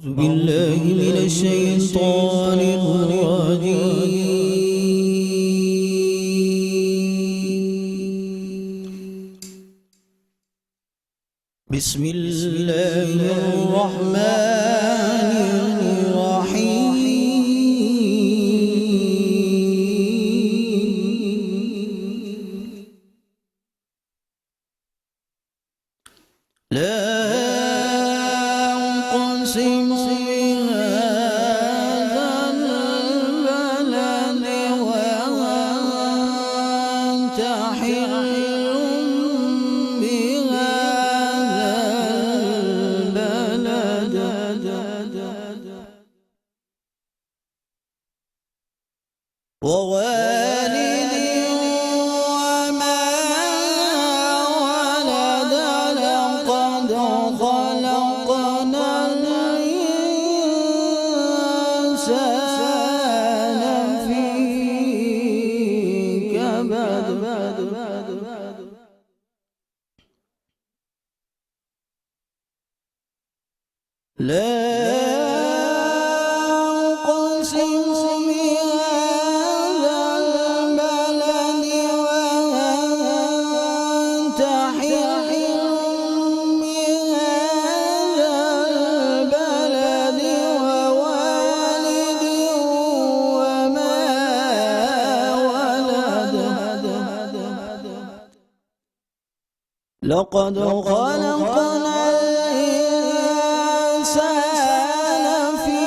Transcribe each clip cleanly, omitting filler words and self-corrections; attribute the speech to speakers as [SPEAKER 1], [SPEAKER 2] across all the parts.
[SPEAKER 1] أعوذ بالله من الشيطان الرجيم. بسم الله الرحمن الرحيم. لا أقسم بهذا البلد وأنت حل بهذا البلد ووالد وما ولد لقد خلقنا الإنسان في كبد. لا أقسم بهذا البلد وأنت حل بهذا البلد ووالد وما ولد لقد خلقنا الإنسان في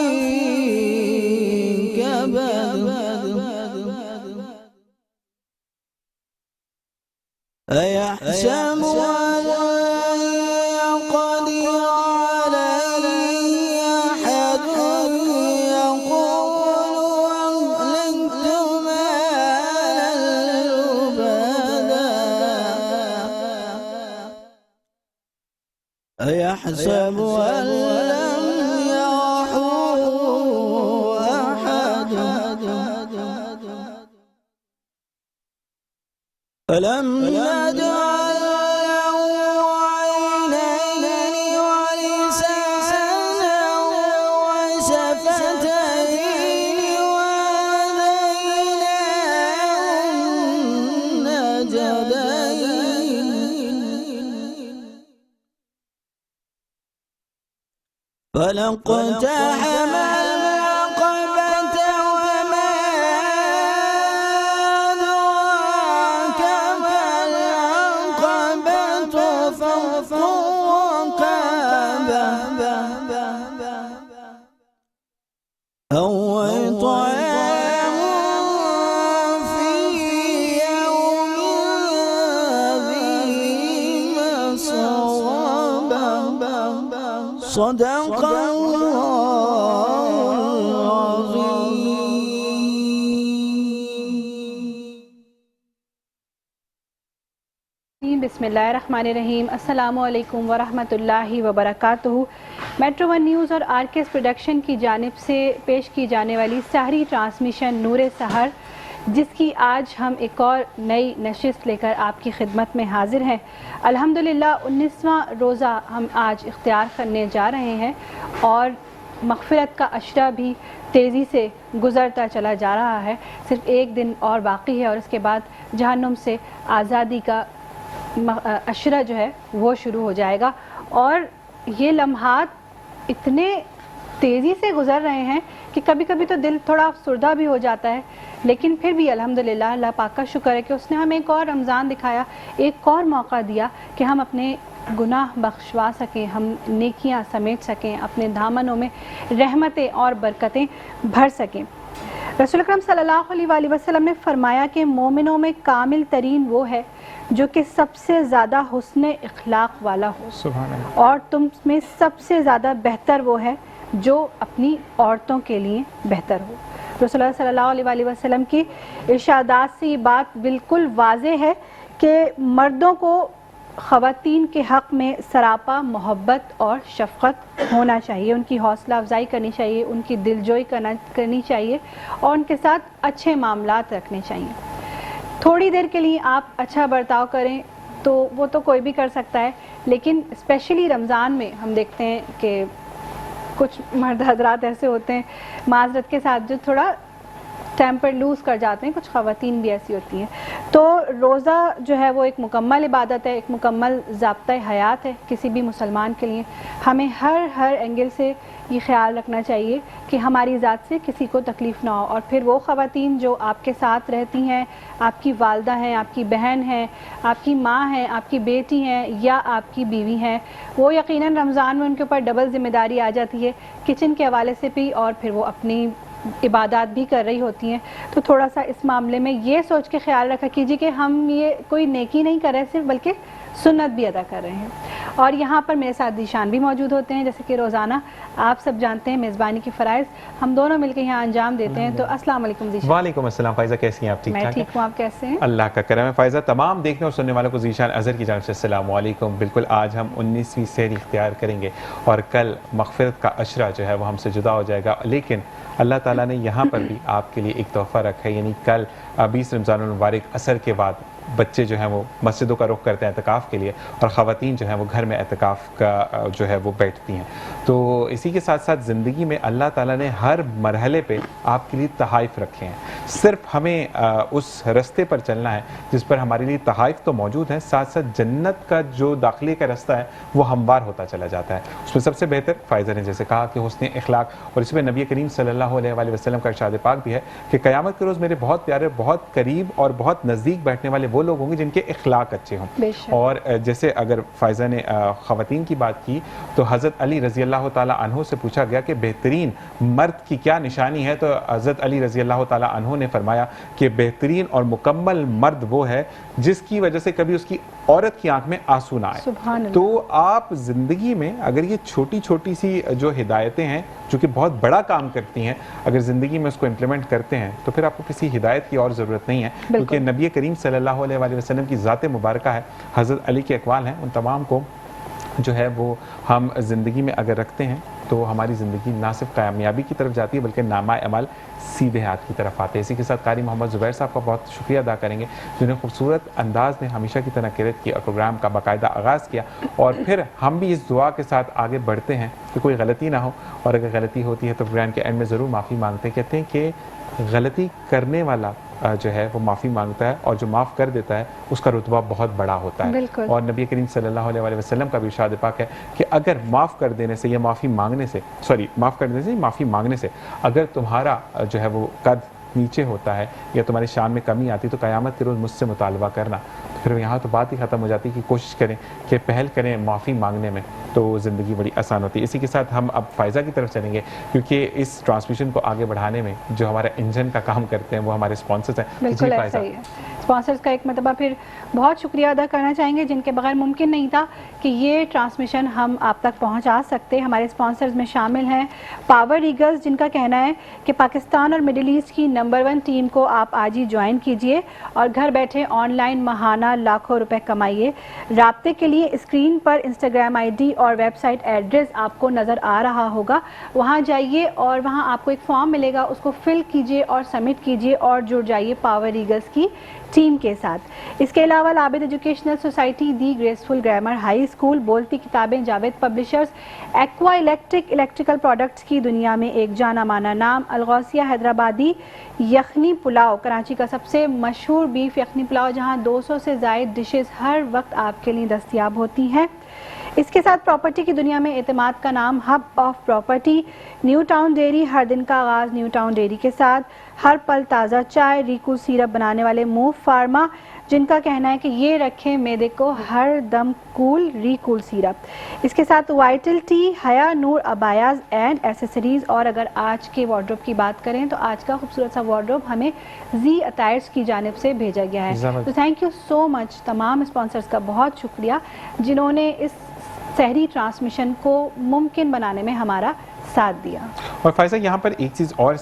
[SPEAKER 1] كبد. أيحسب أن لن يقدر عليه أحد يقول أهلكت مالا لبدا. أيحسب أن لم يره أحد ألم نجعل له عينين ولسانا وشفتين وهديناه النجدين فلاقتحم العقبة وما أدراك ما العقبة فك رقبة أو إطعام في يوم ذي مسغبة. صدق الله العظيم.
[SPEAKER 2] بسمillahirrahmanirrahim. السلام علیکم ورحمۃ اللہ وبرکاتہ. میٹرو ون نیوز اور آر کے ایس پروڈکشن کی جانب سے پیش کی جانے والی سحری ٹرانسمیشن نور سحر، جس کی آج ہم ایک اور نئی نشست لے کر آپ کی خدمت میں حاضر ہیں. الحمدللہ 19واں روزہ ہم آج اختیار کرنے جا رہے ہیں اور مغفرت کا عشرہ بھی تیزی سے گزرتا چلا جا رہا ہے. صرف ایک دن اور باقی ہے اور اس کے بعد جہنم سے آزادی کا عشرہ جو ہے وہ شروع ہو جائے گا. اور یہ لمحات اتنے تیزی سے گزر رہے ہیں کہ کبھی کبھی تو دل تھوڑا افسردہ بھی ہو جاتا ہے، لیکن پھر بھی الحمدللہ اللہ پاک کا شکر ہے کہ اس نے ہمیں ایک اور رمضان دکھایا، ایک اور موقع دیا کہ ہم اپنے گناہ بخشوا سکیں، ہم نیکیاں سمیٹ سکیں، اپنے دامنوں میں رحمتیں اور برکتیں بھر سکیں. رسول اکرم صلی اللہ علیہ وآلہ وسلم نے فرمایا کہ مومنوں میں کامل ترین وہ ہے جو کہ سب سے زیادہ حسن اخلاق والا ہو، اور تم میں سب سے زیادہ بہتر وہ ہے جو اپنی عورتوں کے لیے بہتر ہو. رسول اللہ صلی اللہ علیہ وآلہ وسلم کی ارشادات سے یہ بات بالکل واضح ہے کہ مردوں کو خواتین کے حق میں سراپا محبت اور شفقت ہونا چاہیے، ان کی حوصلہ افزائی کرنی چاہیے، ان کی دلجوئی کرنی چاہیے اور ان کے ساتھ اچھے معاملات رکھنے چاہیے. تھوڑی دیر کے لیے آپ اچھا برتاؤ کریں تو وہ تو کوئی بھی کر سکتا ہے، لیکن اسپیشلی رمضان میں ہم دیکھتے ہیں کہ کچھ مرد حضرات ایسے ہوتے ہیں معذرت کے ساتھ جو تھوڑا ٹیمپر لوز کر جاتے ہیں، کچھ خواتین بھی ایسی ہوتی ہیں. تو روزہ جو ہے وہ ایک مکمل عبادت ہے، ایک مکمل ضابطہ حیات ہے کسی بھی مسلمان کے لیے. ہمیں ہر اینگل سے یہ خیال رکھنا چاہیے کہ ہماری ذات سے کسی کو تکلیف نہ ہو. اور پھر وہ خواتین جو آپ کے ساتھ رہتی ہیں، آپ کی والدہ ہیں، آپ کی بہن ہیں، آپ کی ماں ہیں، آپ کی بیٹی ہیں یا آپ کی بیوی ہیں، وہ یقیناً رمضان میں ان کے اوپر ڈبل ذمہ داری آ جاتی ہے کچن کے حوالے سے بھی، اور پھر وہ اپنی عبادات بھی کر رہی ہوتی ہیں. تو تھوڑا سا اس معاملے میں یہ سوچ کے خیال رکھا کیجیے کہ ہم یہ کوئی نیکی نہیں کر رہے صرف، بلکہ سنت بھی ادا کر رہے ہیں. اور یہاں پر میرے ساتھ ذیشان بھی موجود ہوتے ہیں، جیسے کہ روزانہ آپ سب جانتے ہیں میزبانی کے فرائض ہم دونوں مل کے یہاں انجام دیتے ہیں. تو السلام علیکم ذیشان.
[SPEAKER 3] وعلیکم السلام فائزہ، کیسی ہیں آپ؟ ٹھیک ٹھاک؟
[SPEAKER 2] میں ٹھیک ہوں، آپ کیسے ہیں؟
[SPEAKER 3] اللہ کا کرم ہے فائزہ. تمام دیکھنے اور سننے والوں کو ذیشان اظہر کی جانب سے السلام علیکم. بالکل آج ہم 19ویں سحری اختیار کریں گے اور کل مغفرت کا عشرہ جو ہے وہ ہم سے جدا ہو جائے گا. لیکن اللہ تعالیٰ نے یہاں پر بھی آپ کے لیے ایک تحفہ رکھا ہے، یعنی کل 20 رمضان المبارک عصر کے بعد بچے جو ہیں وہ مسجدوں کا رخ کرتے ہیں اعتکاف کے لیے، اور خواتین جو ہیں وہ گھر میں اعتکاف کا جو ہے وہ بیٹھتی ہیں. تو اسی کے ساتھ ساتھ زندگی میں اللہ تعالیٰ نے ہر مرحلے پہ آپ کے لیے تحائف رکھے ہیں. صرف ہمیں اس رستے پر چلنا ہے جس پر ہمارے لیے تحائف تو موجود ہیں، ساتھ ساتھ جنت کا جو داخلے کا رستہ ہے وہ ہموار ہوتا چلا جاتا ہے. اس میں سب سے بہتر فائزہ نے جیسے کہا کہ حسن اخلاق، اور اس میں نبی کریم صلی اللہ علیہ وآلہ وسلم کا ارشاد پاک بھی ہے کہ قیامت کے روز میرے بہت پیارے، بہت قریب اور بہت نزدیک بیٹھنے والے وہ لوگ ہوں گے جن کے اخلاق اچھے ہوں. اور جیسے اگر فائزہ نے خواتین کی بات کی تو حضرت علی رضی اللہ تعالیٰ عنہ سے پوچھا گیا کہ بہترین مرد کی کیا نشانی ہے، تو حضرت علی رضی اللہ تعالیٰ عنہ نے فرمایا کہ بہترین اور مکمل مرد وہ ہے جس کی وجہ سے کبھی اس کی عورت کی آنکھ میں آنسو نہ آئے. تو آپ زندگی میں اگر یہ چھوٹی چھوٹی سی جو ہدایتیں ہیں جو کہ بہت بڑا کام کرتی ہیں، اگر زندگی میں اس کو امپلیمنٹ کرتے ہیں تو پھر آپ کو کسی ہدایت کی اور ضرورت نہیں ہے، کیونکہ نبی کریم صلی اللہ علیہ وآلہ وسلم کی ذات مبارکہ ہے، حضرت علی کے اقوال ہیں، ان تمام کو جو ہے وہ ہم زندگی میں اگر رکھتے ہیں تو ہماری زندگی نہ صرف کامیابی کی طرف جاتی ہے بلکہ نامہ عمل سیدھے ہاتھ کی طرف آتے ہیں. اسی کے ساتھ قاری محمد زبیر صاحب کا بہت شکریہ ادا کریں گے جنہیں خوبصورت انداز میں ہمیشہ کی طرح کرت کی اور پروگرام کا باقاعدہ آغاز کیا. اور پھر ہم بھی اس دعا کے ساتھ آگے بڑھتے ہیں کہ کوئی غلطی نہ ہو، اور اگر غلطی ہوتی ہے تو پروگرام کے اینڈ میں ضرور معافی مانگتے ہیں. کہتے ہیں کہ غلطی کرنے والا جو ہے وہ معافی مانگتا ہے اور جو معاف کر دیتا ہے اس کا رتبہ بہت بڑا ہوتا ہے. اور نبی کریم صلی اللہ علیہ وآلہ وسلم کا بھی ارشاد پاک ہے کہ اگر معاف کر دینے سے یا معافی مانگنے سے اگر تمہارا جو ہے وہ قد نیچے ہوتا ہے یا تمہاری شان میں کمی آتی تو قیامت کے روز مجھ سے مطالبہ کرنا. پھر یہاں تو بات ہی ختم ہو جاتی کہ کوشش کریں کہ پہل کریں معافی مانگنے میں، تو زندگی بڑی آسان ہوتی ہے. اسی کے ساتھ ہم اب فائزہ کی طرف چلیں گے کیونکہ اس ٹرانسمیشن کو آگے بڑھانے میں جو ہمارا انجن کا کام کرتے ہیں وہ ہمارے اسپانسرز ہیں.
[SPEAKER 2] بالکل ایسا ہی ہے. اسپانسرز کا ایک مرتبہ پھر بہت شکریہ ادا کرنا چاہیں گے جن کے بغیر ممکن نہیں تھا کہ یہ ٹرانسمیشن ہم آپ تک پہنچا سکتے. ہمارے اسپانسرز میں شامل ہیں پاور ایگلز، جن کا کہنا ہے کہ پاکستان اور مڈل ایسٹ کی نمبر 1 ٹیم کو آپ آج ہی جوائن کیجئے اور گھر بیٹھے آن لائن ماہانہ لاکھوں روپے کمائیے. رابطے کے لیے screen per Instagram I D اور ویب سائٹ ایڈریس آپ کو نظر آ رہا ہوگا، وہاں جائیے اور وہاں آپ کو ایک فارم ملے گا، اس کو فل کیجئے اور سبمٹ کیجئے اور جڑ جائیے پاور ایگلز کی ٹیم کے ساتھ. اس کے علاوہ عابد ایجوکیشنل سوسائٹی، دی گریسفل گرامر ہائی اسکول، بولتی کتابیں، Javed publishers, aqua electrical products کی دنیا میں ایک جانا مانا نام، الغوثیہ حیدرآبادی یخنی پلاؤ، کراچی کا سب سے مشہور بیف یخنی پلاؤ جہاں 200 سے زائد ڈشز ہر وقت آپ کے لیے دستیاب ہوتی ہیں. اس کے ساتھ پراپرٹی کی دنیا میں اعتماد کا نام، hub of property, new town dairy, ہر دن کا آغاز نیو ٹاؤن ڈیری کے ساتھ، ہر پل تازہ چائے، ریکول سیرپ بنانے والے موو فارما، جن کا کہنا ہے کہ یہ رکھیں معدے کو ہر دم کول، ریکول سیرپ. اس کے ساتھ وائٹل ٹی، حیا نور ابایاز اینڈ ایسیسریز. اور اگر آج کے وارڈروب کی بات کریں تو آج کا خوبصورت سا وارڈروب ہمیں زی اٹائرز کی جانب سے بھیجا گیا ہے. تو تھینک یو سو مچ تمام اسپانسرز کا بہت شکریہ جنہوں نے اس سحری ٹرانسمیشن کو ممکن بنانے میں ہمارا ساتھ دیا.
[SPEAKER 3] اور فائزہ یہاں پر ایک چیز اور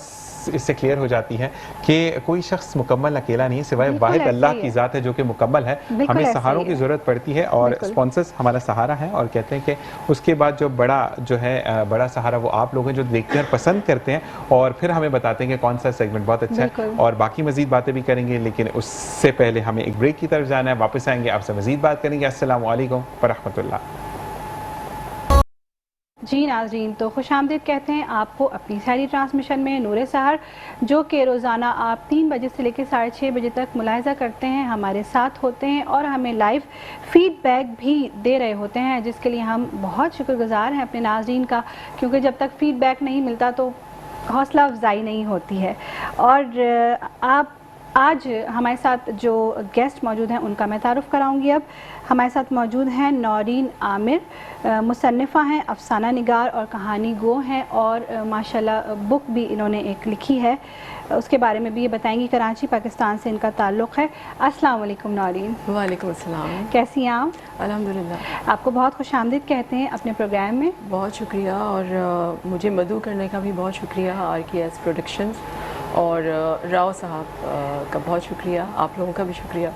[SPEAKER 3] اس سے کلیئر ہو جاتی ہے کہ کوئی شخص مکمل اکیلا نہیں ہے سوائے واحد اللہ کی ذات ہے جو کہ مکمل ہے. ہمیں سہاروں کی ضرورت پڑتی ہے اور اسپانسرز ہمارا سہارا ہے، اور کہتے ہیں کہ اس کے بعد جو بڑا سہارا وہ آپ لوگ ہیں جو دیکھتے ہیں پسند کرتے ہیں اور پھر ہمیں بتاتے ہیں کہ کون سا سیگمنٹ بہت اچھا ہے. اور باقی مزید باتیں بھی کریں گے، لیکن اس سے پہلے ہمیں ایک بریک کی طرف جانا ہے. واپس آئیں گے، آپ سے مزید بات کریں گے. السلام علیکم ورحمۃ اللہ.
[SPEAKER 2] جی ناظرین، تو خوش آمدید کہتے ہیں آپ کو اپنی سحری ٹرانسمیشن میں نور سحر، جو کہ روزانہ آپ 3 بجے سے لے کے 6:30 بجے تک ملاحظہ کرتے ہیں، ہمارے ساتھ ہوتے ہیں اور ہمیں لائیو فیڈ بیک بھی دے رہے ہوتے ہیں، جس کے لیے ہم بہت شکر گزار ہیں اپنے ناظرین کا، کیونکہ جب تک فیڈ بیک نہیں ملتا تو حوصلہ افزائی نہیں ہوتی ہے۔ اور آج ہمارے ساتھ جو گیسٹ موجود ہیں ان کا میں تعارف کراؤں گی۔ اب ہمارے ساتھ موجود ہیں نورین عامر، مصنفہ ہیں، افسانہ نگار اور کہانی گو ہیں، اور ماشاءاللہ بک بھی انہوں نے ایک لکھی ہے، اس کے بارے میں بھی یہ بتائیں گی۔ کراچی پاکستان سے ان کا تعلق ہے۔ السلام علیکم نورین۔
[SPEAKER 4] وعلیکم السلام۔
[SPEAKER 2] کیسی ہیں آپ؟
[SPEAKER 4] الحمدللہ۔
[SPEAKER 2] آپ کو بہت خوش آمدید کہتے ہیں اپنے پروگرام میں۔
[SPEAKER 4] بہت شکریہ، اور مجھے مدعو کرنے کا بھی بہت شکریہ RKS پروڈکشنز اور راؤ صاحب کا بہت شکریہ، آپ لوگوں کا بھی شکریہ۔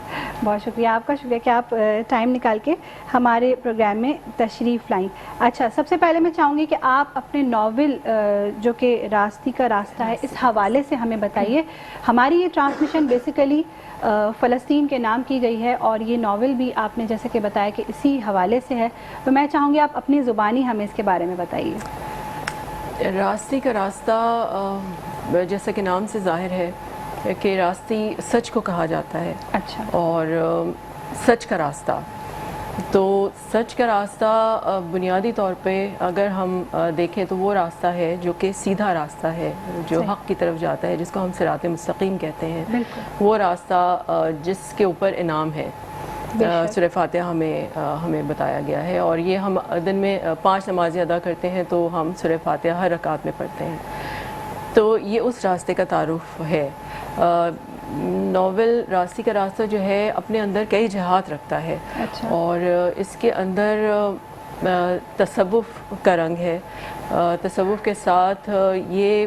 [SPEAKER 2] بہت شکریہ، آپ کا شکریہ کہ آپ ٹائم نکال کے ہمارے پروگرام میں تشریف لائیں۔ اچھا، سب سے پہلے میں چاہوں گی کہ آپ اپنے ناول جو کہ راستی کا راستہ ہے، اس حوالے سے ہمیں بتائیے۔ ہماری یہ ٹرانسمیشن بیسیکلی فلسطین کے نام کی گئی ہے، اور یہ ناول بھی آپ نے جیسے کہ بتایا کہ اسی حوالے سے ہے، تو میں چاہوں گی آپ اپنی زبانی ہمیں اس کے بارے میں بتائیے۔
[SPEAKER 4] راستے کا راستہ جیسا کہ نام سے ظاہر ہے کہ راستی سچ کو کہا جاتا ہے۔
[SPEAKER 2] اچھا۔
[SPEAKER 4] اور سچ کا راستہ، تو سچ کا راستہ بنیادی طور پہ اگر ہم دیکھیں تو وہ راستہ ہے جو کہ سیدھا راستہ ہے، جو حق کی طرف جاتا ہے، جس کو ہم صراط مستقیم کہتے ہیں۔ وہ راستہ جس کے اوپر انعام ہے، سورہ فاتحہ ہمیں بتایا گیا ہے، اور یہ ہم دن میں 5 نمازیں ادا کرتے ہیں تو ہم سورہ فاتحہ ہر رکعت میں پڑھتے ہیں، تو یہ اس راستے کا تعارف ہے۔ ناول راستے کا راستہ جو ہے اپنے اندر کئی جہات رکھتا ہے، اور اس کے اندر تصوف کا رنگ ہے۔ تصوف کے ساتھ یہ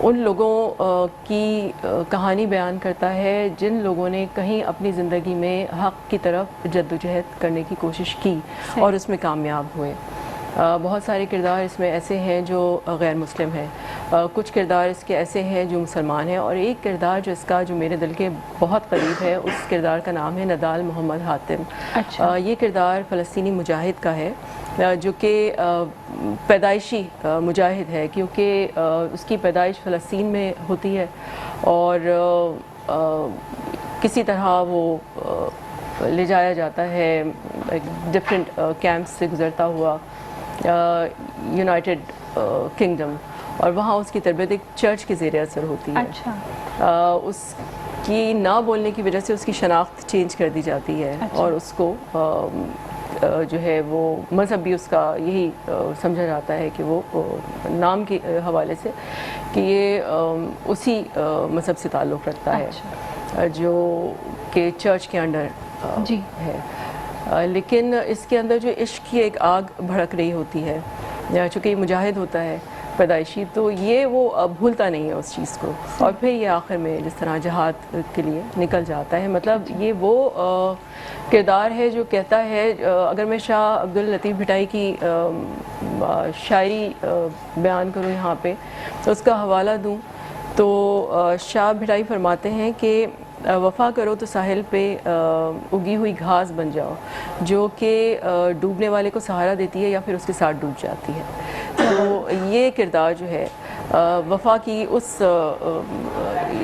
[SPEAKER 4] ان لوگوں کی کہانی بیان کرتا ہے جن لوگوں نے کہیں اپنی زندگی میں حق کی طرف جدوجہد کرنے کی کوشش کی اور اس میں کامیاب ہوئے۔ بہت سارے کردار اس میں ایسے ہیں جو غیر مسلم ہیں، کچھ کردار اس کے ایسے ہیں جو مسلمان ہیں، اور ایک کردار جو اس کا جو میرے دل کے بہت قریب ہے، اس کردار کا نام ہے نضال محمد حاتم۔ یہ کردار فلسطینی مجاہد کا ہے، جو کہ پیدائشی مجاہد ہے، کیونکہ اس کی پیدائش فلسطین میں ہوتی ہے، اور کسی طرح وہ لے جایا جاتا ہے ڈفرینٹ کیمپس سے گزرتا ہوا یونائٹڈ کنگڈم، اور وہاں اس کی تربیت ایک چرچ کے زیر اثر ہوتی ہے۔ اس کی نہ بولنے کی وجہ سے اس کی شناخت چینج کر دی جاتی ہے، اور اس کو جو ہے وہ مذہب بھی اس کا یہی سمجھا جاتا ہے کہ وہ نام کے حوالے سے کہ یہ اسی مذہب سے تعلق رکھتا ہے جو کہ چرچ کے انڈر ہے، لیکن اس کے اندر جو عشق کی ایک آگ بھڑک رہی ہوتی ہے، چونکہ یہ مجاہد ہوتا ہے پیدائشی، تو یہ وہ بھولتا نہیں ہے اس چیز کو، اور پھر یہ آخر میں جس طرح جہاد کے لیے نکل جاتا ہے۔ مطلب یہ وہ کردار ہے جو کہتا ہے، اگر میں شاہ عبداللطیف بھٹائی کی شاعری بیان کروں یہاں پہ تو اس کا حوالہ دوں تو شاہ بھٹائی فرماتے ہیں کہ وفا کرو تو ساحل پہ اگی ہوئی گھاس بن جاؤ، جو کہ ڈوبنے والے کو سہارا دیتی ہے یا پھر اس کے ساتھ ڈوب جاتی ہے۔ تو یہ کردار جو ہے وفا کی اس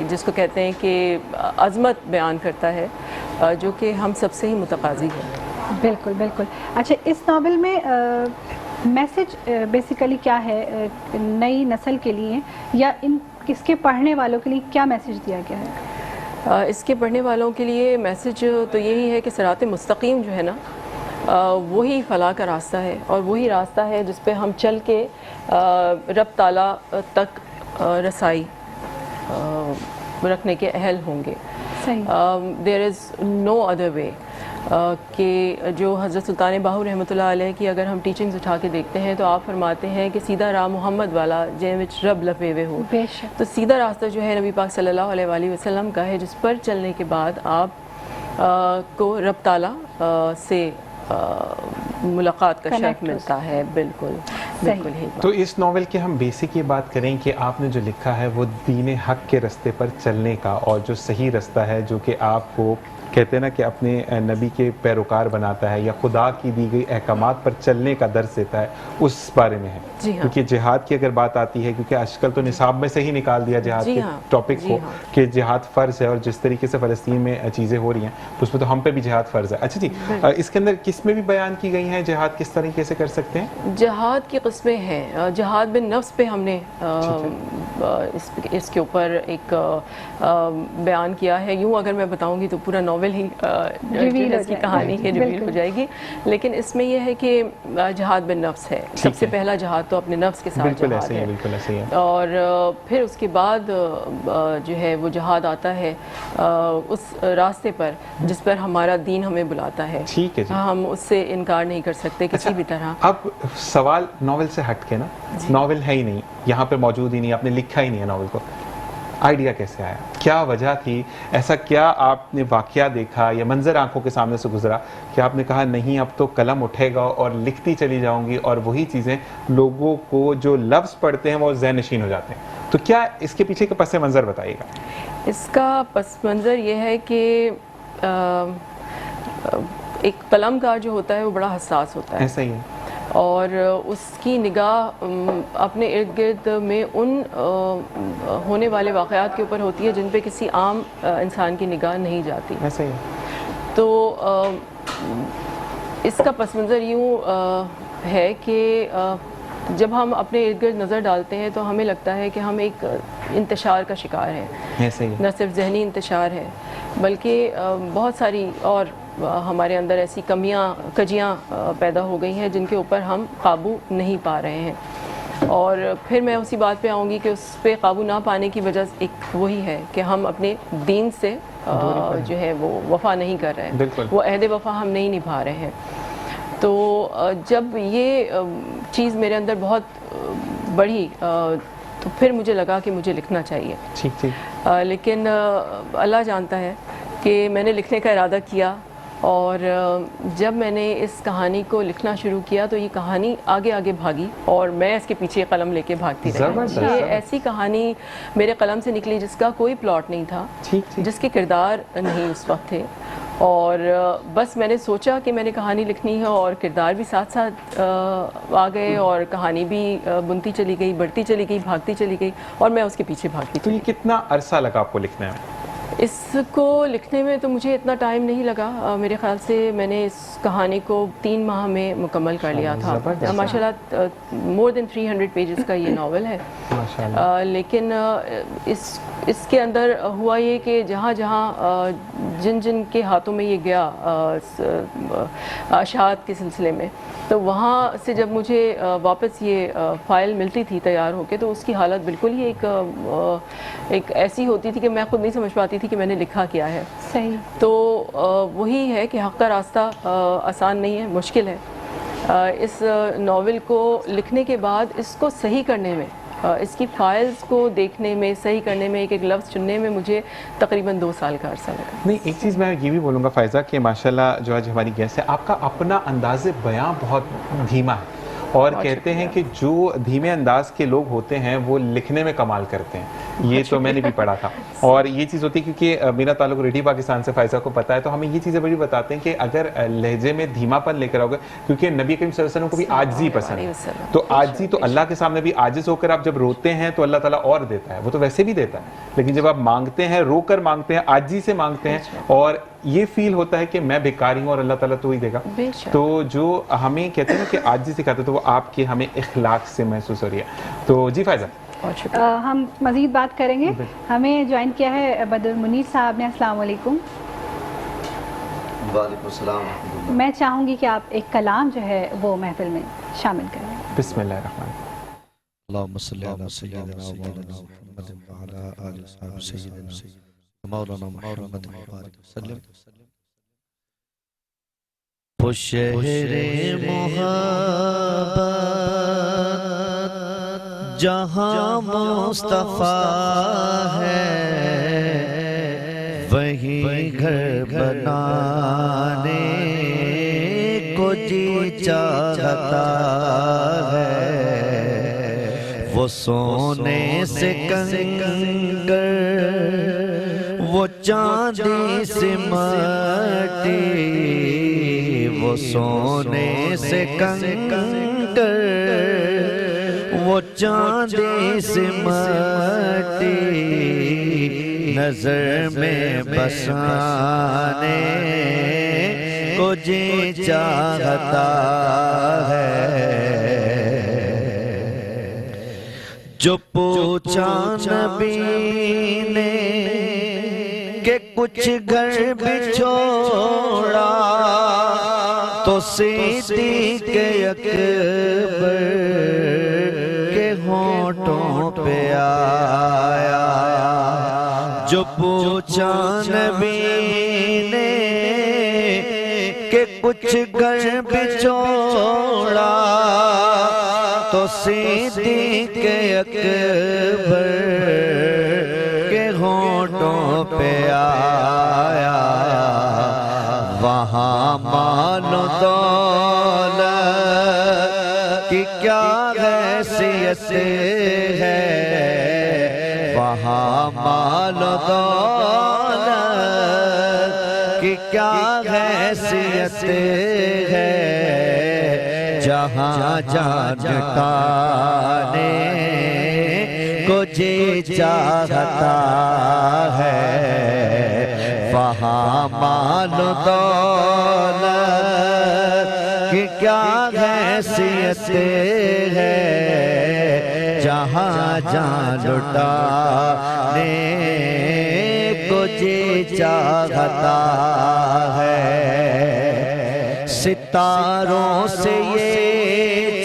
[SPEAKER 4] جس کو کہتے ہیں کہ عظمت بیان کرتا ہے، جو کہ ہم سب سے ہی متقاضی ہے۔
[SPEAKER 2] بالکل بالکل۔ اچھا، اس ناول میں میسج بیسیکلی کیا ہے نئی نسل کے لیے، یا اس کے پڑھنے والوں کے لیے کیا میسج دیا گیا ہے؟
[SPEAKER 4] اس کے پڑھنے والوں کے لیے میسج تو یہی ہے کہ صراط مستقیم جو ہے نا، وہی فلاح کا راستہ ہے، اور وہی راستہ ہے جس پہ ہم چل کے رب تعالیٰ تک رسائی رکھنے کے اہل ہوں گے۔ دیر از نو ادر وے، کہ جو حضرت سلطان باہو رحمۃ اللہ علیہ کی اگر ہم ٹیچنگز اٹھا کے دیکھتے ہیں تو آپ فرماتے ہیں کہ سیدھا راہ محمد والا جن وچ رب لپے ہوئے ہو، تو سیدھا راستہ جو ہے نبی پاک صلی اللہ علیہ وآلہ وسلم کا ہے، جس پر چلنے کے بعد آپ کو رب تعالیٰ سے ملاقات کا شرف ملتا ہے۔ بالکل بالکل ہی۔
[SPEAKER 3] تو اس ناول کی ہم بیسک یہ بات کریں کہ آپ نے جو لکھا ہے وہ دین حق کے راستے پر چلنے کا، اور جو صحیح راستہ ہے جو کہ آپ کو کہتے ہیں نا کہ اپنے نبی کے پیروکار بناتا ہے یا خدا کی دی گئی احکامات پر چلنے کا درس دیتا ہے، اس بارے میں ہے. کیونکہ جہاد کی اگر بات آتی ہے، کیونکہ آج کل تو نصاب میں سے ہی نکال دیا جہاد کے ٹاپک کو کہ جہاد فرض ہے، اور جس طریقے سے فلسطین میں چیزیں ہو رہی ہیں تو اس میں تو ہم پہ بھی جہاد فرض ہے. اچھا جی، اس کے اندر کس میں بھی بیان کی گئی ہیں جہاد کس طریقے سے کر سکتے ہیں؟
[SPEAKER 4] جہاد کی قسمیں ہیں. جہاد بن نفس پہ ہم نے اس کے اوپر ایک بیان کیا ہے. یوں اگر میں بتاؤں گی تو پورا ناول ہی اس کی کہانی ہے ریویل ہو جائے گی، لیکن اس میں یہ ہے کہ جہاد بن نفس ہے. سب سے پہلا جہاد تو اپنے نفس کے ساتھ جہاد ہے،
[SPEAKER 3] بالکل ایسے ہی ہے.
[SPEAKER 4] اور پھر اس کے بعد جو ہے وہ جہاد آتا ہے اس راستے پر جس پر ہمارا دین ہمیں بلاتا ہے.
[SPEAKER 3] ٹھیک ہے جی،
[SPEAKER 4] ہم اس سے انکار نہیں کر سکتے کسی بھی طرح.
[SPEAKER 3] اب سوال ناول سے ہٹ کے نا، ناول ہے ہی نہیں یہاں پہ، موجود ہی نہیں، آپ نے لکھا ہی نہیں ہے ناول کو، آئیڈیا کیسے آیا؟ کیا وجہ تھی؟ ایسا کیا آپ نے واقعہ دیکھا یا منظر آنکھوں کے سامنے سے گزرا کہ آپ نے کہا نہیں اب تو قلم اٹھے گا اور لکھتی چلی جاؤں گی اور وہی چیزیں لوگوں کو جو لفظ پڑھتے ہیں وہ ذہن نشین ہو جاتے ہیں؟ تو کیا اس کے پیچھے کا پس منظر بتائیے گا.
[SPEAKER 4] اس کا پس منظر یہ ہے کہ ایک قلم کار جو ہوتا ہے وہ بڑا حساس ہوتا ہے.
[SPEAKER 3] ایسا ہی ہے.
[SPEAKER 4] اور اس کی نگاہ اپنے ارد گرد میں ان ہونے والے واقعات کے اوپر ہوتی ہے جن پہ کسی عام انسان کی نگاہ نہیں جاتی.
[SPEAKER 3] ایسا ہی.
[SPEAKER 4] تو اس کا پس منظر یوں ہے کہ جب ہم اپنے ارد گرد نظر ڈالتے ہیں تو ہمیں لگتا ہے کہ ہم ایک انتشار کا شکار ہیں.
[SPEAKER 3] ایسا ہی.
[SPEAKER 4] نہ صرف ذہنی انتشار ہے بلکہ بہت ساری اور ہمارے اندر ایسی کجیاں پیدا ہو گئی ہیں جن کے اوپر ہم قابو نہیں پا رہے ہیں. اور پھر میں اسی بات پہ آؤں گی کہ اس پہ قابو نہ پانے کی وجہ ایک وہی ہے کہ ہم اپنے دین سے جو ہے وہ وفا نہیں کر رہے ہیں، وہ عہد وفا ہم نہیں نبھا رہے ہیں. تو جب یہ چیز میرے اندر بہت بڑھی تو پھر مجھے لگا کہ مجھے لکھنا چاہیے. لیکن اللہ جانتا ہے کہ میں نے لکھنے کا ارادہ کیا، اور جب میں نے اس کہانی کو لکھنا شروع کیا تو یہ کہانی آگے آگے بھاگی اور میں اس کے پیچھے قلم لے کے بھاگتی رہی. یہ ایسی کہانی میرے قلم سے نکلی جس کا کوئی پلاٹ نہیں تھا، جس کے کردار نہیں اس وقت تھے، اور بس میں نے سوچا کہ میں نے کہانی لکھنی ہے اور کردار بھی ساتھ ساتھ آ گئے اور کہانی بھی بنتی چلی گئی، بڑھتی چلی گئی، بھاگتی چلی گئی، اور میں اس کے پیچھے بھاگتی.
[SPEAKER 3] تو یہ کتنا عرصہ لگا آپ کو لکھنے میں؟
[SPEAKER 4] اس کو لکھنے میں تو مجھے اتنا ٹائم نہیں لگا. میرے خیال سے میں نے اس کہانی کو 3 ماہ میں مکمل کر لیا تھا. ماشاء اللہ مور دین 300 پیجز کا یہ ناول ہے. لیکن اس کے اندر ہوا یہ کہ جہاں جہاں جن کے ہاتھوں میں یہ گیا اشاعت کے سلسلے میں، تو وہاں سے جب مجھے واپس یہ فائل ملتی تھی تیار ہو کے تو اس کی حالت بالکل ہی ایک ایسی ہوتی تھی کہ میں خود نہیں سمجھ پاتی تھی کہ میں نے لکھا کیا ہے.
[SPEAKER 2] صحیح.
[SPEAKER 4] تو وہی ہے کہ حق کا راستہ آسان نہیں ہے، مشکل ہے. اس ناول کو لکھنے کے بعد اس کو صحیح کرنے میں، اس کی فائلز کو دیکھنے میں، صحیح کرنے میں، ایک لفظ چننے میں مجھے تقریباً 2 سال کا عرصہ لگا.
[SPEAKER 3] نہیں، ایک چیز میں یہ بھی بولوں گا فائزہ کہ ماشاءاللہ جو آج ہماری گیسٹ ہے، آپ کا اپنا انداز بیاں بہت دھیما ہے، اور کہتے ہیں کہ جو دھیمے انداز کے لوگ ہوتے ہیں وہ لکھنے میں کمال کرتے ہیں. یہ تو میں نے بھی پڑھا تھا، اور یہ چیز ہوتی ہے کیونکہ میرا تعلق ریڈیو پاکستان سے فائزہ کو پتہ ہے، تو ہمیں یہ چیزیں بڑی بتاتے ہیں کہ اگر لہجے میں دھیما پن لے کر آؤ گے، کیونکہ نبی کریم صلی اللہ علیہ وسلم کو بھی عاجزی پسند ہے، تو عاجزی تو اللہ کے سامنے بھی عاجز ہو کر آپ جب روتے ہیں تو اللہ تعالیٰ اور دیتا ہے، وہ تو ویسے بھی دیتا ہے، لیکن جب آپ مانگتے ہیں، رو کر مانگتے ہیں، عاجزی سے مانگتے ہیں، اور یہ فیل ہوتا ہے کہ میں بیکاری ہوں اور اللہ تعالیٰ تو ہی دے گا. تو جو ہمیں کہتے ہیں کہ عاجزی سکھاتے تو وہ آپ کے ہمیں اخلاق سے محسوس ہو رہی ہے. تو جی فائزہ،
[SPEAKER 2] ہم مزید بات کریں گے. ہمیں جوائن کیا ہے بدر منیر صاحب نے. السلام علیکم.
[SPEAKER 5] وعلیکم السلام.
[SPEAKER 2] میں چاہوں گی کہ آپ ایک کلام جو ہے وہ محفل میں شامل کریں.
[SPEAKER 3] بسم اللہ الرحمن الرحیم.
[SPEAKER 5] اللہم صلی علی سیدنا و مولانا محمد وعلی آل اصحاب سیدنا مولانا محمد وبارک وسلم. شہر محبت جہاں مصطفیٰ ہے وہیں گھر بنانے کو جی چاہتا ہے. وہ سونے سے کنگر وہ چاندی سے مٹی، وہ سونے سے کنکر، وہ چاندی سے مٹی نظر میں بسانے کو جی چاہتا ہے۔ جو پوچھا نبی نے کہ کچھ گھر بھی چھوڑا، تو صدیق اکبر کے ہونٹوں پہ آیا۔ جو پوچھا نبی نے کہ کچھ گھر بھی چھوڑا، تو صدیق اکبر کے ہونٹوں پہ آیا۔ وہاں مال و دولت کی کیا حیثیت ہے، وہاں مال و دولت کی کیا حیثیت ہے، جہاں جان جٹانے کو جی چاہتا ہے، وہاں مال و دولت کی کیا حیثیت ہے، جہاں جان لٹانے کو جی چاہتا ہے۔ ستاروں سے یہ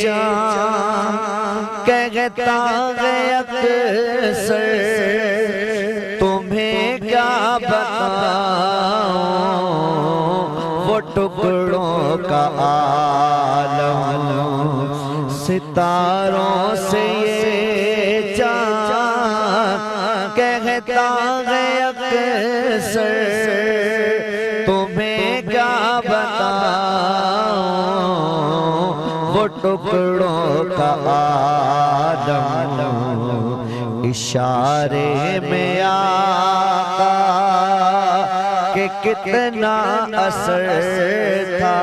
[SPEAKER 5] چاند کہتا ہے اکثر، تمہیں کیا بتاؤں وہ ٹکڑوں کا عالم۔ ستاروں سے یہ چاند کہتا ہے اکثر، تمہیں کیا بتاؤں وہ ٹکڑوں کا عالم۔ اشارے میں آقا کہ کتنا اثر تھا،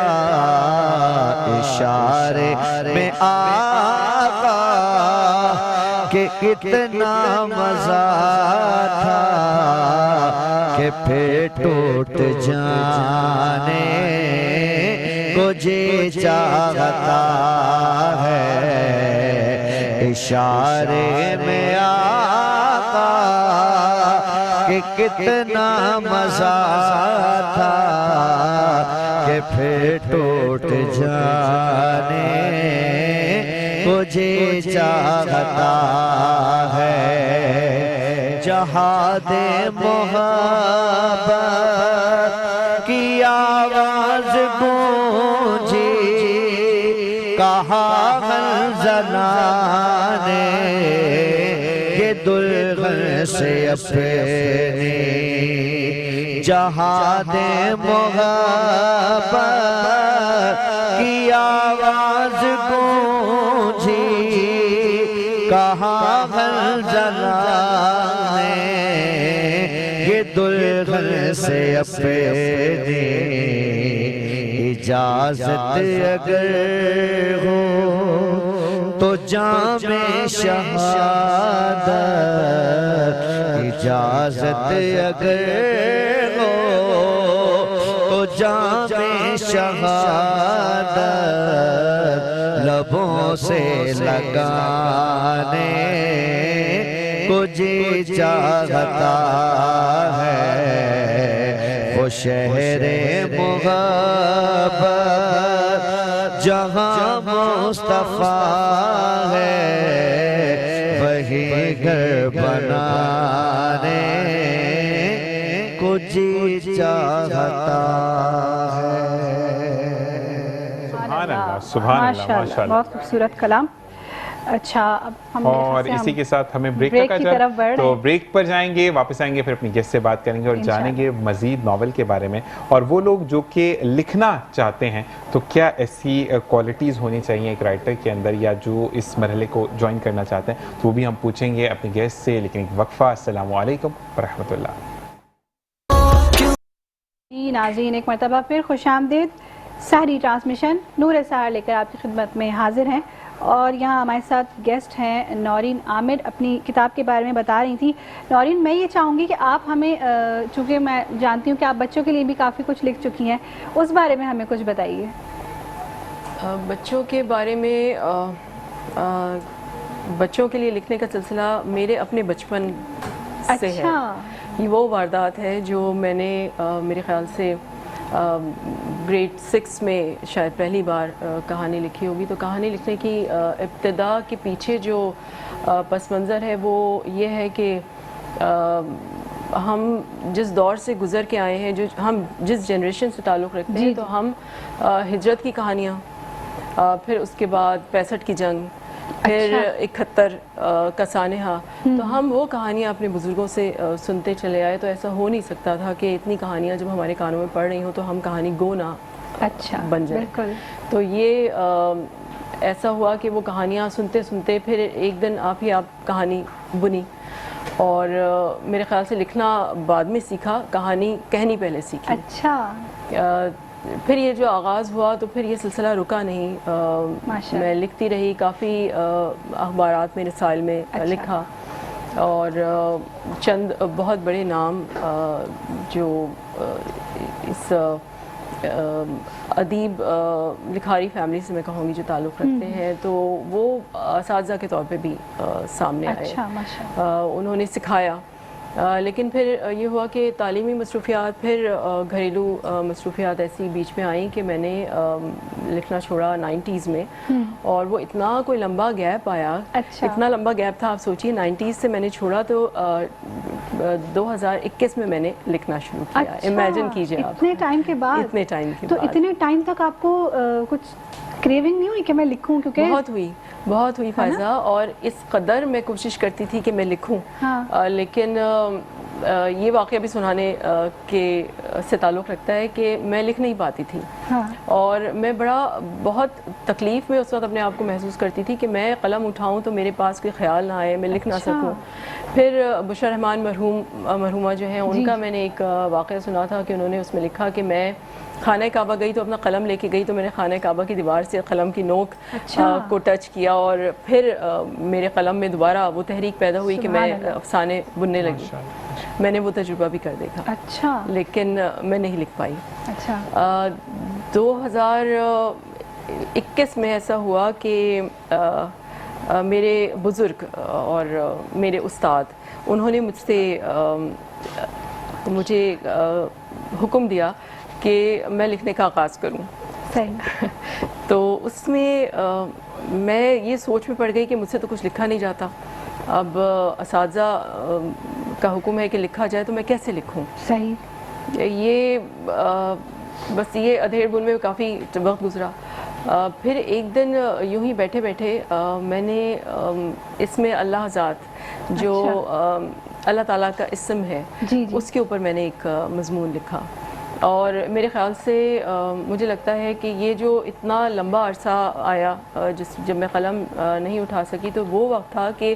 [SPEAKER 5] اشارے میں آقا کہ کتنا مزہ تھا، کہ پھر ٹوٹ جانے کو جی چاہتا ہے۔ اشارے میں آقا کہ کتنا مزہ تھا، کہ پھر ٹوٹ جانے کو جی چاہتا ہے۔ جہاد محبت کی آواز گونجی، کہا حنظلہ نے یہ دلہن سے اپنی۔ جہاد محبت کی آواز گونجی، کہا حنظلہ نے یہ دلہن سے اپنی۔ اجازت اگر ہو تو جام شہادت، اجازت اگر ہو تو جام شہادت لبوں سے لگانے کو جی چاہتا ہے۔ وہ شہر محبت جہاں مصطفیٰ ہے، وہی گھر بنانے کو جی چاہتا ہے۔
[SPEAKER 3] سبحان اللہ، سبحان اللہ، ماشاء اللہ،
[SPEAKER 2] بہت خوبصورت کلام۔ اچھا، اب ہم
[SPEAKER 3] اور اسی کے ساتھ ہمیں بریک کا
[SPEAKER 2] طرف بڑھ رہے ہیں،
[SPEAKER 3] تو بریک پر جائیں گے، واپس آئیں گے، پھر اپنی گیسٹ سے بات کریں گے اور جانیں گے مزید ناول کے بارے میں، اور وہ لوگ جو کہ لکھنا چاہتے ہیں تو کیا ایسی کوالٹیز ہونی چاہیے ایک رائٹر کے اندر، یا جو اس مرحلے کو جوائن کرنا چاہتے ہیں، تو وہ بھی ہم پوچھیں گے اپنی گیسٹ سے، لیکن ایک وقفہ۔ السلام علیکم ورحمۃ اللہ۔
[SPEAKER 2] جی ناظرین، ایک مرتبہ پھر خوش آمدید. سحری ٹرانسمیشن نور سحر لے کر آپ کی خدمت میں حاضر ہیں، اور یہاں ہمارے ساتھ گیسٹ ہیں نورین عامر. اپنی کتاب کے بارے میں بتا رہی تھی. نورین، میں یہ چاہوں گی کہ آپ ہمیں، چونکہ میں جانتی ہوں کہ آپ بچوں کے لیے بھی کافی کچھ لکھ چکی ہیں، اس بارے میں ہمیں کچھ بتائیے.
[SPEAKER 4] بچوں کے بارے میں بچوں کے لیے لکھنے کا سلسلہ میرے اپنے بچپن سے ہے. یہ وہ واردات ہے جو میں نے میرے خیال سے گریڈ 6 میں شاید پہلی بار کہانی لکھی ہوگی. تو کہانی لکھنے کی ابتدا کے پیچھے جو پس منظر ہے وہ یہ ہے کہ ہم جس دور سے گزر کے آئے ہیں، جو ہم جس جنریشن سے تعلق رکھتے ہیں، تو ہم ہجرت کی کہانیاں، پھر اس کے بعد 65 کی جنگ، پھر 71 کا سانحہ، تو ہم وہ کہانیاں اپنے بزرگوں سے سنتے چلے آئے. تو ایسا ہو نہیں سکتا تھا کہ اتنی کہانیاں جب ہمارے کانوں میں پڑ رہی ہوں تو ہم کہانی گو نہ بن جائیں. تو یہ ایسا ہوا کہ وہ کہانیاں سنتے سنتے پھر ایک دن آپ کہانی بنی، اور میرے خیال سے لکھنا بعد میں سیکھا، کہانی کہنی پہلے سیکھی. پھر یہ جو آغاز ہوا تو پھر یہ سلسلہ رکا نہیں. میں لکھتی رہی، کافی اخبارات میں، رسائل میں لکھا، اور چند بہت بڑے نام جو اس ادیب لکھاری فیملی سے میں کہوں گی جو تعلق رکھتے ہیں، تو وہ اساتذہ کے طور پہ بھی سامنے آئے. انہوں نے سکھایا. لیکن پھر یہ ہوا کہ تعلیمی مصروفیات، پھر گھریلو مصروفیات ایسی بیچ میں آئیں کہ میں نے لکھنا چھوڑا 90s میں. اور وہ اتنا کوئی لمبا گیپ آیا، اتنا لمبا گیپ تھا، آپ سوچیے 90s سے میں نے چھوڑا تو 2021 میں نے لکھنا شروع کیا. امیجن کیجئے آپ،
[SPEAKER 2] اتنے ٹائم کے بعد. تو اتنے ٹائم تک آپ کو کچھ کریونگ نہیں ہوئی کہ میں لکھوں؟ کیونکہ
[SPEAKER 4] بہت ہوئی فائزہ، اور اس قدر میں کوشش کرتی تھی کہ میں لکھوں. لیکن یہ واقعہ بھی سنانے کے سے تعلق رکھتا ہے کہ میں لکھ نہیں پاتی تھی. اور میں بہت تکلیف میں اس وقت اپنے آپ کو محسوس کرتی تھی کہ میں قلم اٹھاؤں تو میرے پاس کوئی خیال نہ آئے، میں لکھ نہ سکوں. پھر بشرا رحمان مرحومہ جو ہیں، ان کا میں نے ایک واقعہ سنا تھا کہ انہوں نے اس میں لکھا کہ میں خانہ کعبہ گئی تو اپنا قلم لے کے گئی، تو میں نے خانہ کعبہ کی دیوار سے قلم کی نوک کو ٹچ کیا، اور پھر میرے قلم میں دوبارہ وہ تحریک پیدا ہوئی کہ میں افسانے بننے لگی. میں نے وہ تجربہ بھی کر دیکھا، لیکن میں نہیں لکھ پائی. 2021 میں ایسا ہوا کہ میرے بزرگ اور میرے استاد، انہوں نے مجھے حکم دیا کہ میں لکھنے کا آغاز کروں. تو اس میں میں یہ سوچ میں پڑ گئی کہ مجھ سے تو کچھ لکھا نہیں جاتا. اب اساتذہ کا حکم ہے کہ لکھا جائے، تو میں کیسے لکھوں؟ یہ بس یہ ادھیڑ بن میں کافی وقت گزرا. پھر ایک دن یوں ہی بیٹھے بیٹھے میں نے اس میں اللہ ذات جو اللہ تعالیٰ کا اسم ہے، اس کے اوپر میں نے ایک مضمون لکھا. اور میرے خیال سے مجھے لگتا ہے کہ یہ جو اتنا لمبا عرصہ آیا جب میں قلم نہیں اٹھا سکی، تو وہ وقت تھا کہ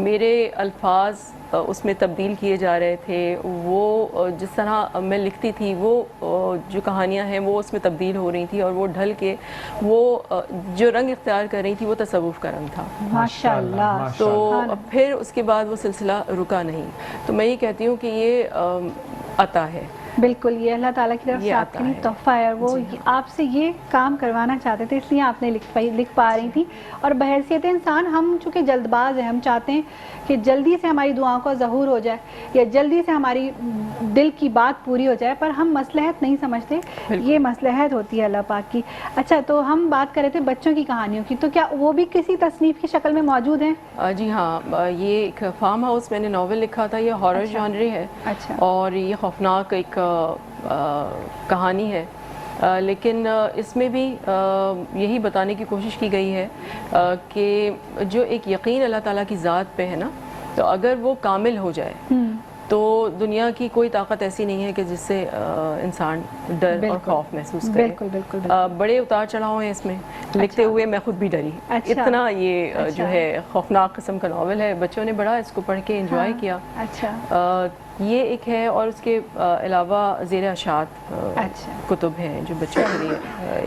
[SPEAKER 4] میرے الفاظ اس میں تبدیل کیے جا رہے تھے. وہ جس طرح میں لکھتی تھی، وہ جو کہانیاں ہیں وہ اس میں تبدیل ہو رہی تھیں، اور وہ ڈھل کے وہ جو رنگ اختیار کر رہی تھی وہ تصوف کا رنگ تھا.
[SPEAKER 2] ماشاءاللہ.
[SPEAKER 4] تو پھر اس کے بعد وہ سلسلہ رکا نہیں. تو میں یہ کہتی ہوں کہ یہ عطا ہے.
[SPEAKER 2] بالکل، یہ اللہ تعالیٰ کی طرف سے آپ کے لیے تحفہ ہے. وہ آپ سے یہ کام کروانا چاہتے تھے، اس لیے آپ نے لکھ پا رہی تھی. اور بحیثیت انسان ہم چونکہ جلد باز ہیں، ہم چاہتے ہیں کہ جلدی سے ہماری دعاؤں کا ظہور ہو جائے، یا جلدی سے ہماری دل کی بات پوری ہو جائے، پر ہم مصلحت نہیں سمجھتے. یہ مصلحت ہوتی ہے اللہ پاک کی. اچھا، تو ہم بات کر رہے تھے بچوں کی کہانیوں کی، تو کیا وہ بھی کسی تصنیف کی شکل میں موجود ہیں؟
[SPEAKER 4] جی ہاں، یہ ایک فارم ہاؤس میں نے ناول لکھا تھا. یہ ہارر جانرے ہے، اور یہ خوفناک ایک کہانی ہے. لیکن اس میں بھی یہی بتانے کی کوشش کی گئی ہے کہ جو ایک یقین اللہ تعالیٰ کی ذات پہ ہے نا، تو اگر وہ کامل ہو جائے تو دنیا کی کوئی طاقت ایسی نہیں ہے کہ جس سے انسان ڈر اور خوف محسوس کرے. بڑے اتار چڑھاؤ ہیں اس میں. لکھتے ہوئے میں خود بھی ڈری. اتنا یہ جو ہے خوفناک قسم کا ناول ہے. بچوں نے بڑا اس کو پڑھ کے انجوائے کیا. یہ ایک ہے، اور اس کے علاوہ زیر اشاعت
[SPEAKER 2] اچھا
[SPEAKER 4] کتب ہیں جو بچوں کے لیے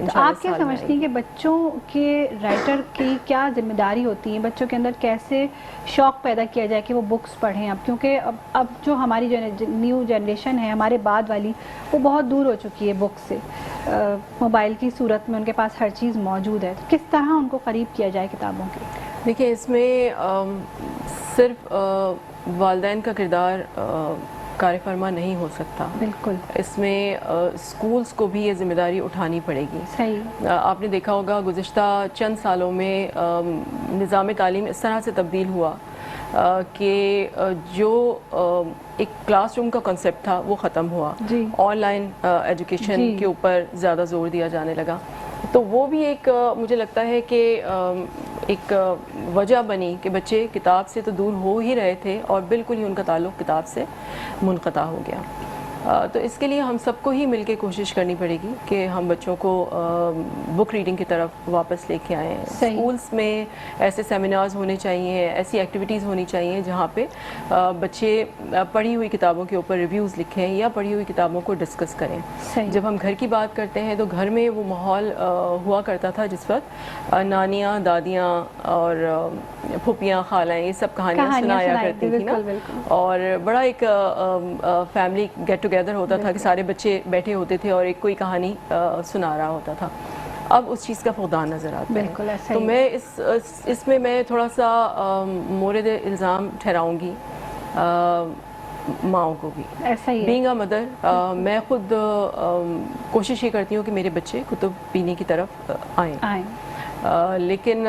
[SPEAKER 2] تو آپ کیا سمجھتی ہیں کہ بچوں کے رائٹر کی کیا ذمہ داری ہوتی ہے، بچوں کے اندر کیسے شوق پیدا کیا جائے کہ وہ بکس پڑھیں؟ اب کیونکہ اب جو ہماری نیو جنریشن ہے ہمارے بعد والی، وہ بہت دور ہو چکی ہے بک سے، موبائل کی صورت میں ان کے پاس ہر چیز موجود ہے، تو کس طرح ان کو قریب کیا جائے کتابوں کے؟
[SPEAKER 4] دیکھیں اس میں صرف والدین کا کردار کار فرما نہیں ہو سکتا،
[SPEAKER 2] بالکل
[SPEAKER 4] اس میں اسکولس کو بھی یہ ذمہ داری اٹھانی پڑے گی۔
[SPEAKER 2] صحیح،
[SPEAKER 4] آپ نے دیکھا ہوگا گزشتہ چند سالوں میں نظام تعلیم اس طرح سے تبدیل ہوا کہ جو ایک کلاس روم کا کنسیپٹ تھا وہ ختم ہوا،
[SPEAKER 2] جی
[SPEAKER 4] آن لائن ایجوکیشن کے اوپر زیادہ زور دیا جانے لگا، تو وہ بھی ایک مجھے لگتا ہے کہ ایک وجہ بنی کہ بچے کتاب سے تو دور ہو ہی رہے تھے اور بالکل ہی ان کا تعلق کتاب سے منقطع ہو گیا۔ تو اس کے لیے ہم سب کو ہی مل کے کوشش کرنی پڑے گی کہ ہم بچوں کو بک ریڈنگ کی طرف واپس لے کے آئیں۔ اسکولس میں ایسے سیمینارز ہونے چاہیے، ایسی ایکٹیویٹیز ہونی چاہیے جہاں پہ بچے پڑھی ہوئی کتابوں کے اوپر ریویوز لکھیں یا پڑھی ہوئی کتابوں کو ڈسکس کریں۔ جب ہم گھر کی بات کرتے ہیں تو گھر میں وہ ماحول ہوا کرتا تھا جس وقت نانیاں، دادیاں اور پھوپھیاں، خالائیں یہ سب کہانیاں سنایا کرتی تھیں نا، اور بڑا ایک فیملی گیٹ ٹوگیدر ہوتا تھا کہ سارے بچے بیٹھے ہوتے تھے اور ایک کوئی کہانی سنا رہا ہوتا تھا۔ اب اس چیز کا فقدان نظر آتا ہے، تو میں اس میں میں تھوڑا سا مورد الزام ٹھہراؤں گی ماؤں کو بھی۔ بینگ اے مدر میں خود کوشش یہ کرتی ہوں کہ میرے بچے کتب پینی کی طرف آئیں، لیکن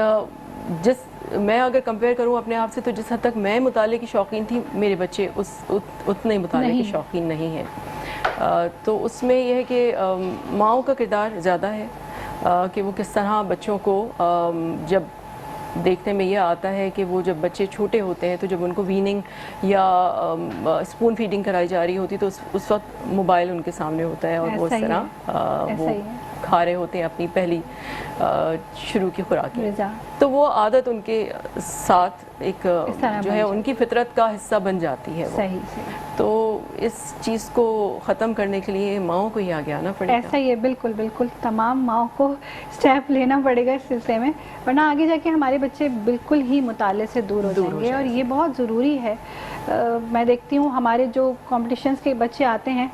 [SPEAKER 4] میں اگر کمپیئر کروں اپنے آپ سے تو جس حد تک میں مطالعے کی شوقین تھی میرے بچے اتنے مطالعے کے شوقین نہیں ہیں۔ تو اس میں یہ ہے کہ ماؤں کا کردار زیادہ ہے کہ وہ کس طرح بچوں کو جب دیکھنے میں یہ آتا ہے کہ وہ جب بچے چھوٹے ہوتے ہیں تو جب ان کو ویننگ یا اسپون فیڈنگ کرائی جا رہی ہوتی تو اس وقت موبائل ان کے سامنے ہوتا ہے اور وہ اس طرح وہ کھا رہے ہوتے ہیں اپنی پہلی شروع کی خوراک، تو وہ عادت ان کے ساتھ ایک جو ہے ان کی فطرت کا حصہ بن جاتی ہے وہ۔ تو اس چیز کو ختم کرنے کے لیے ماؤں کو ہی آگے آنا پڑے گا۔
[SPEAKER 2] ایسا ہی ہے، بالکل بالکل تمام ماؤں کو اسٹیپ لینا پڑے گا اس سلسلے میں، ورنہ آگے جا کے ہمارے بچے بالکل ہی مطالعے سے دور ہو جائیں گے، اور یہ بہت ضروری ہے۔ میں دیکھتی ہوں ہمارے جو کمپٹیشنز کے بچے آتے ہیں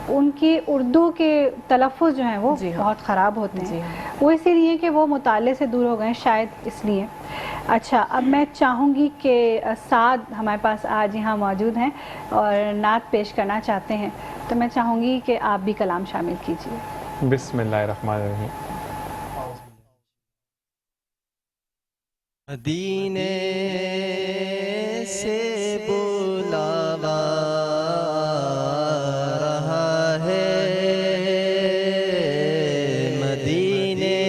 [SPEAKER 2] ان کی اردو کے تلفظ جو ہیں وہ بہت خراب ہوتے ہیں، وہ اسی لیے کہ وہ مطالعے سے دور ہو گئے شاید اس لیے۔ اچھا، اب میں چاہوں گی کہ سعد ہمارے پاس آج یہاں موجود ہیں اور نعت پیش کرنا چاہتے ہیں، تو میں چاہوں گی کہ آپ بھی کلام شامل کیجیے۔
[SPEAKER 3] بسم اللہ الرحمن الرحیم۔
[SPEAKER 1] مدینے سے بلاوا رہا ہے، مدینے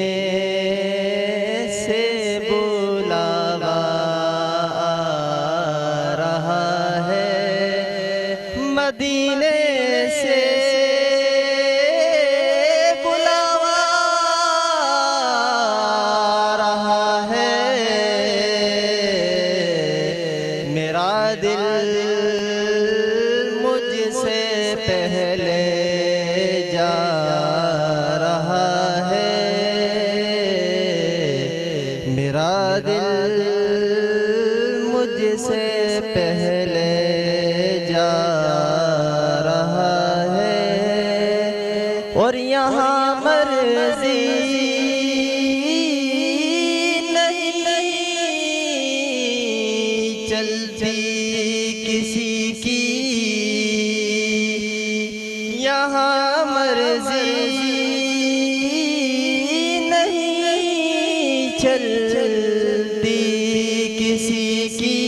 [SPEAKER 1] سے بلاوا رہا ہے، مدینے سے بلاوا رہا ہے، میرا دل مجھ سے پہلے جا رہا ہے، میرا دل مجھ سے پہلے جا رہا ہے، اور یہاں مرضی نہیں چلتی کسی کی، یہاں مرضی نہیں چلتی کسی کی،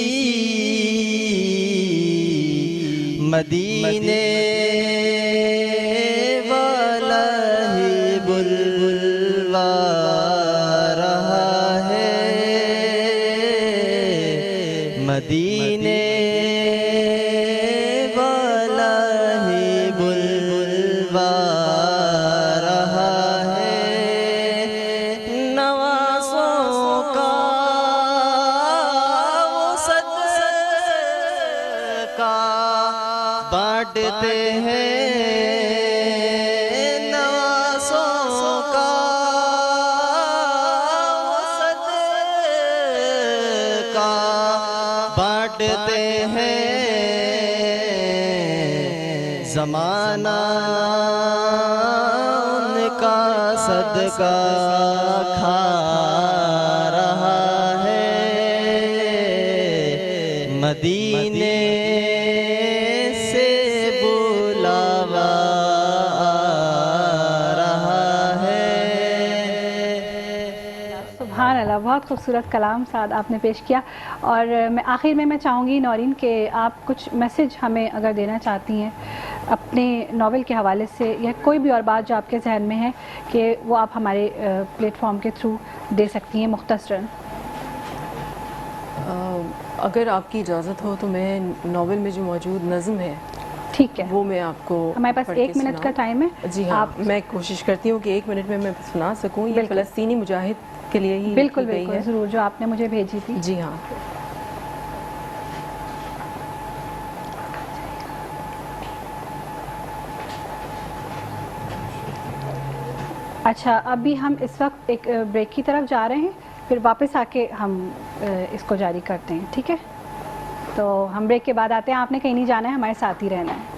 [SPEAKER 1] مدینے والا ہی بلوا رہا ہے، مدینے والا ہی بلوا رہا ہے، نوازوں کا وہ صدقہ بانٹتے ہیں نوازوں کا صدقہ بانٹتے ہیں زمانہ ان کا صدقہ کھا رہا ہے مدینے سے بلاوا آ رہا ہے.
[SPEAKER 2] سبحان اللہ، بہت خوبصورت کلام سعد آپ نے پیش کیا. اور میں آخر میں چاہوں گی نورین کہ آپ کچھ میسج ہمیں اگر دینا چاہتی ہیں اپنے ناول کے حوالے سے یا کوئی بھی اور بات جو آپ کے ذہن میں ہے کہ وہ آپ ہمارے پلیٹ فارم کے تھرو دے سکتی ہیں مختصراً.
[SPEAKER 4] اگر آپ کی اجازت ہو تو میں ناول میں جو موجود نظم ہے
[SPEAKER 2] ٹھیک ہے،
[SPEAKER 4] وہ میں آپ کو
[SPEAKER 2] ہمارے پاس
[SPEAKER 4] پڑھ کے
[SPEAKER 2] 1 منٹ کا ٹائم ہے.
[SPEAKER 4] جی ہاں، میں کوشش کرتی ہوں کہ 1 منٹ میں سنا سکوں. یہ فلسطینی مجاہد کے لیے ہی
[SPEAKER 2] بالکل
[SPEAKER 4] لکھی گئی
[SPEAKER 2] بالکل
[SPEAKER 4] ہے.
[SPEAKER 2] ضرور، جو آپ نے مجھے بھیجی تھی.
[SPEAKER 4] جی ہاں.
[SPEAKER 2] اچھا، ابھی ہم اس وقت ایک بریک کی طرف جا رہے ہیں، پھر واپس آ کے ہم اس کو جاری کرتے ہیں. ٹھیک ہے، تو ہم بریک کے بعد آتے ہیں. آپ نے کہیں نہیں جانا ہے، ہمارے ساتھ ہی رہنا ہے.